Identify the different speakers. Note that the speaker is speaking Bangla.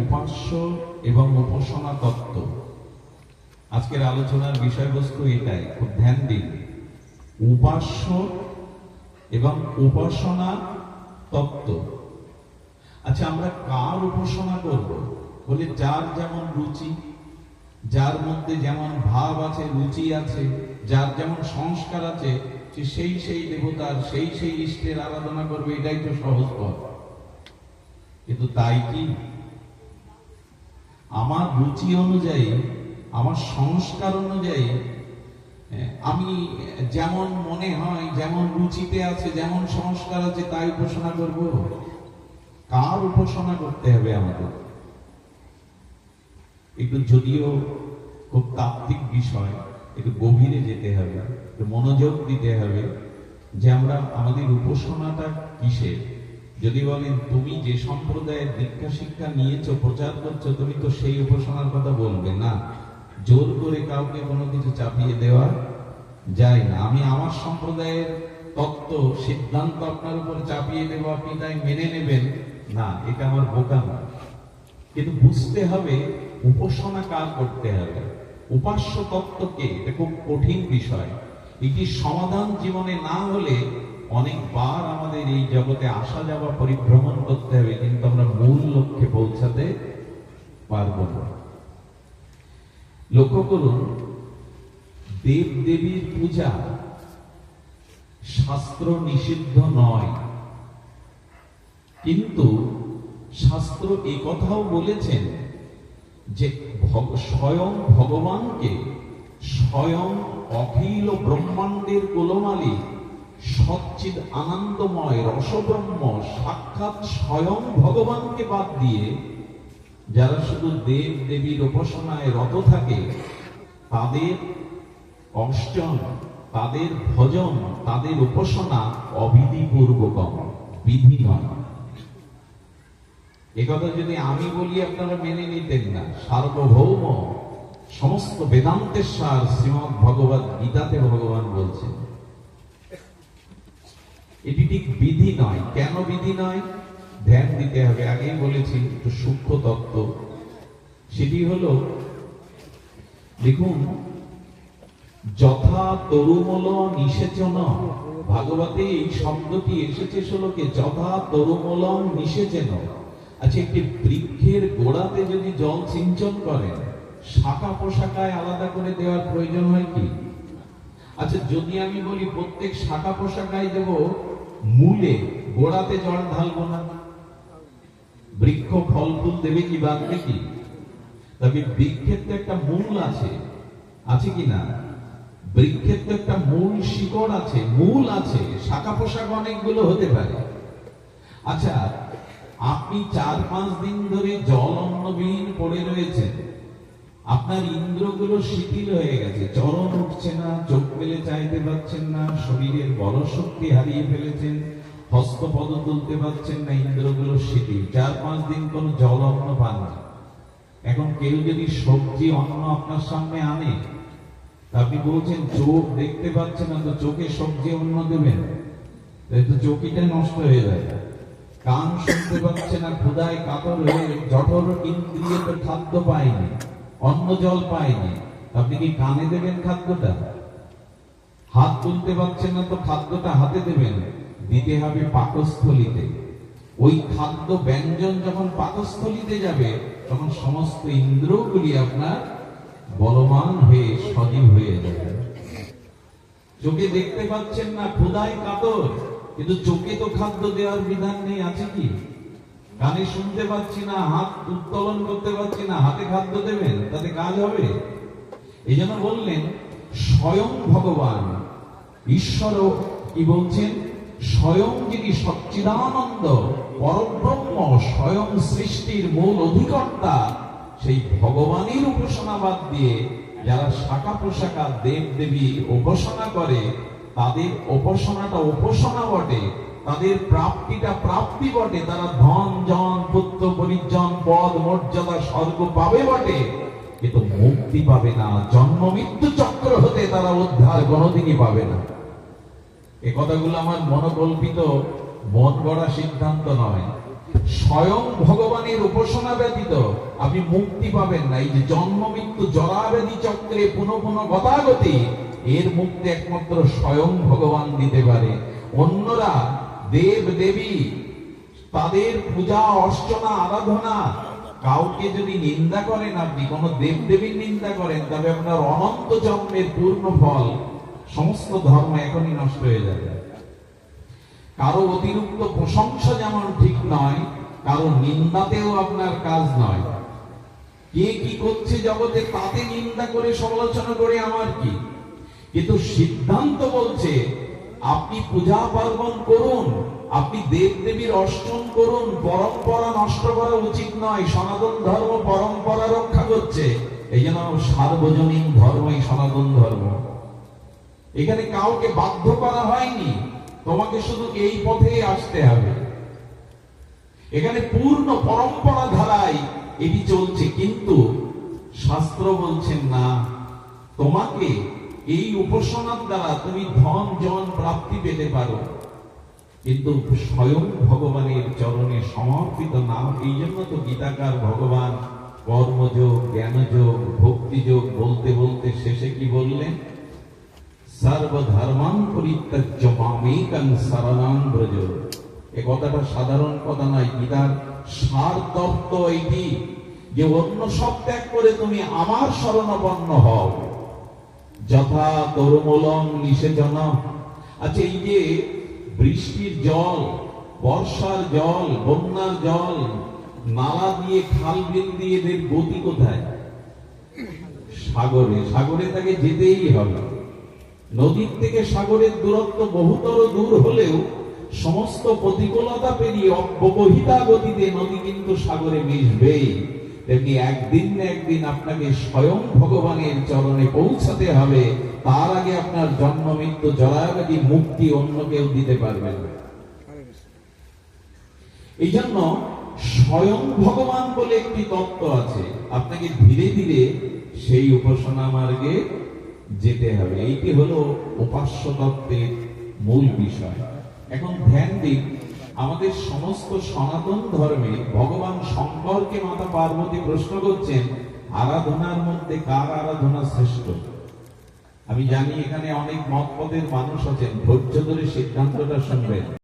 Speaker 1: উপাস্য এবং উপাসনা তত্ত্ব। আজকের আলোচনার বিষয়বস্তু এটাই, খুব ধ্যান দিন। উপাস্য এবং উপাসনা তত্ত্ব। আচ্ছা, আমরা কার উপাসনা করব? বলে যার যেমন রুচি, যার মধ্যে যেমন ভাব আছে, রুচি আছে, যার যেমন সংস্কার আছে, সে সেই সেই দেবতার সেই সেই ইষ্টের আরাধনা করবে। এটাই তো সহজ পথ। কিন্তু তাই কি? আমার রুচি অনুযায়ী, আমার সংস্কার অনুযায়ী আমি যেমন মনে হয়, যেমন রুচিতে আছে, যেমন সংস্কার আছে, তাই উপাসনা করব? কার উপাসনা করতে হবে আমাদের? একটু, যদিও খুব তাত্ত্বিক বিষয়, একটু গভীরে যেতে হবে, একটু মনোযোগ দিতে হবে যে আমরা আমাদের উপাসনাটা কিসের। যদি বলেন তুমি যে সম্প্রদায়ের দীক্ষা শিক্ষা নিয়েছো, প্রচার করছো, তুমি তো সেই উপাসনার কথা বলবে না। জোর করে কাউকে কোনো কিছু চাপিয়ে দেওয়া যায় না। আমি আমার সম্প্রদায়ের তত্ত্ব সিদ্ধান্ত আপনার উপর চাপিয়ে দেবো, আপনি তাই মেনে নেবেন না, এটা আমার বোকামি। কিন্তু বুঝতে হবে উপাসনা কার করতে হবে, উপাস্য তত্ত্বকে। এটা খুব কঠিন বিষয়। এটি সমাধান জীবনে না হলে অনেকবার আমাদের এই জগতে আসা যাওয়া পরিভ্রমণ করতে হবে, কিন্তু আমরা মূল লক্ষ্যে পৌঁছাতে পারবো না। লক্ষ্য করুন, দেব দেবীর পূজা শাস্ত্র নিষিদ্ধ নয়, কিন্তু শাস্ত্র এই কথাও বলেছেন যে স্বয়ং ভগবানকে, স্বয়ং অখিল ব্রহ্মাণ্ডের কুলমালিক সচ্চিদ আনন্দময় রসব্রহ্ম সাক্ষাৎ স্বয়ং ভগবানকে বাদ দিয়ে যারা শুধু দেব দেবীর উপাসনায় রত থাকে, তাদের অর্চন, তাদের ভজন, তাদের উপাসনা অবিধিপূর্বক, বিধি নয়। একথা যদি আমি বলি আপনারা মেনে নিতেন না। সার্বভৌম সমস্ত বেদান্তের সার শ্রীমদ্ ভগবৎ গীতাতে ভগবান বলছেন এটি ঠিক বিধি নয়। কেন বিধি নয়? ধ্যান দিতে হবে। আগেই বলেছি একটু সূক্ষ্ম তত্ত্ব। সেটি হলো, দেখুন, যথা তরুমূল নিষেচন, ভাগবতে এই শব্দটি এসেছে শ্লোকে, যথা তরুমূলম নিষেচন। আচ্ছা, একটি বৃক্ষের গোড়াতে যদি জল সিঞ্চন করেন, শাখা পোশাকায় আলাদা করে দেওয়ার প্রয়োজন হয় কি? আচ্ছা, যদি আমি বলি প্রত্যেক শাখা পোশাকায় দেব, মূলে গোড়াতে জল ঢালবো না, বৃক্ষ ফল ফুল দেবে কি, বাঁধবে কি? তবে বৃক্ষের তো একটা মূল আছে, আছে কি না? বৃক্ষের তো একটা মূল শিকড় আছে, মূল আছে। শাখা পোশাক অনেকগুলো হতে পারে। আচ্ছা, আপনি 4-5 দিন ধরে জল অন্নবিহীন পড়ে রয়েছেন, আপনার ইন্দ্রগুলো শিথিল হয়ে গেছে, চরণ উঠছে না, চোখ মেলে চাইতে পারছেন না, শরীরের বল শক্তি হারিয়ে ফেলেছেন, হস্তপদ তুলতে পারছেন না, ইন্দ্রগুলো শিথিল, 4-5 দিন কোন জল অন্ন পান না। এখন কেউ যদি সবজি অন্ন আপনার সামনে আনে, আপনি বলছেন চোখ দেখতে পাচ্ছেন না, তো চোখে সবজি অন্ন দেবেন, তো চোখটা নষ্ট হয়ে যায়। কান শুনতে পাচ্ছে না, ক্ষুধায় কাতর হয়ে জঠর ইন্দ্রিয় তো খাদ্য পায়নি, অন্ন জল পায়নি, আপনি কি কানে দেবেন খাদ্যটা? হাত তুলতে পারছেন না, তো খাদ্যটা হাতে দেবেন? দিতে হবে পাকস্থলীতে। ওই খাদ্য ব্যঞ্জন যখন পাকস্থলীতে যাবে, তখন সমস্ত ইন্দ্রগুলি আপনার বলবান হয়ে সজীব হয়ে যাবে। চোখে দেখতে পাচ্ছেন না, ক্ষুধায় কাতর, কিন্তু চোখে তো খাদ্য দেওয়ার বিধান নেই, আছে কি? কানে শুনতে পাচ্ছি না, হাত উত্তোলন করতে পারছি না, হাতে খাদ্য দেবেন, তাতে কাজ হবে? এই জন্য বললেন স্বয়ং ভগবান ঈশ্বর কি বলছেন, স্বয়ং যিনি সচ্চিদানন্দ পরব্রহ্ম, স্বয়ং সৃষ্টির মূল অধিকর্তা, সেই ভগবানের উপাসনা বাদ দিয়ে যারা শাখা প্রশাখা দেব দেবী উপাসনা করে, তাদের উপাসনাটা উপাসনা বটে, তাদের প্রাপ্তিটা প্রাপ্তি বটে, তারা ধন জন পুত্র পরিজন পদ মর্যাদা স্বর্গ পাবে বটে, কিন্তু মুক্তি পাবে না। জন্ম মৃত্যু চক্র হতে তারা উদ্ধার কোনোদিনই পাবে না। এ কথাগুলো আমার মনোকল্পিত, মন গড়া সিদ্ধান্ত নয়। স্বয়ং ভগবানের উপাসনা ব্যতীত আপনি মুক্তি পাবেন না। এই যে জন্ম মৃত্যু জরাব্যাধি চক্রে পুনঃ পুনঃ গতাগতি, এর মুক্তি একমাত্র স্বয়ং ভগবান দিতে পারে। অন্যরা দেব দেবী তাদের পূজা অর্চনা আরাধনা, কাউকে যদি নিন্দা করেন, আপনি কোন দেব দেবীর নিন্দা করেন, তবে আপনার অনন্ত জন্মের পূর্ণ ফল সমস্ত ধর্ম এখনই নষ্ট হয়ে যাবে। কারো অতিরিক্ত প্রশংসা যেমন ঠিক নয়, কারো নিন্দাতেও আপনার কাজ নয়। কে কি করছে জগতে তাতে নিন্দা করে সমালোচনা করে আমার কি? কিন্তু সিদ্ধান্ত বলছে আপনি পূজা পার্বণ করুন, আপনি দেব দেবীর অর্চন করুন, পরম্পরা নষ্ট করা উচিত নয়। সনাতন ধর্ম পরম্পরা রক্ষা করছে, এই জন্য সার্বজনীন ধর্মই সনাতন ধর্ম। এখানে কাউকে বাধ্য করা হয়নি, তোমাকে শুধু এই পথে আসতে হবে। এখানে পূর্ণ পরম্পরা ধারায় এটি চলছে, কিন্তু শাস্ত্র বলছেন না, তোমাকে এই উপাসনার দ্বারা তুমি ধন জন প্রাপ্তি পেতে পারো, কিন্তু স্বয়ং ভগবানের চরণে সমর্পিত নাম। এই জন্য তো গীতাকার ভগবান কর্মযোগ, জ্ঞানযোগ, ভক্তিযোগ বলতে বলতে শেষে কি বললেন? সর্বধর্মান পরিত্যাজ্য মামেকং শরণং ব্রজ। এই কথাটা সাধারণ কথা নয়, গীতার সার তত্ত্ব এটি যে অন্য সব ত্যাগ করে তুমি আমার শরণাপন্ন হও। যথা তরুমূলং নিষেচন। আচ্ছা, এই যে বৃষ্টির জল, বর্ষার জল, বন্যার জল, নালা দিয়ে খাল বিল দিয়ে এদের গতি কোথায়? সাগরে। সাগরে তাকে যেতেই হবে। নদীর থেকে সাগরের দূরত্ব বহুতর দূর হলেও সমস্ত প্রতিকূলতা পেরিয়ে অব্যবহিতা গতিতে নদী কিন্তু সাগরে মিশবেই। তেমনি একদিন না একদিন আপনাকে স্বয়ং ভগবানের চরণে পৌঁছাতে হবে। তার আগে আপনার জন্ম মৃত্যু জরাব্যাধি মুক্তি অন্য কেউ দিতে পারবেন না। এই জন্য স্বয়ং ভগবান বলে একটি তত্ত্ব আছে, আপনাকে ধীরে ধীরে সেই উপাসনা মার্গে যেতে হবে। এইটি হলো উপাস্য তত্ত্বের মূল বিষয়। এখন ধ্যান দিন, আমাদের সমস্ত সনাতন ধর্মে ভগবান শঙ্করকে মাতা পার্বতী প্রশ্ন করছেন, আরাধনার মধ্যে কার আরাধনা শ্রেষ্ঠ? আমি জানি এখানে অনেক মত পথের মানুষ আছেন, ধৈর্য ধরে সিদ্ধান্তটা শুনবেন।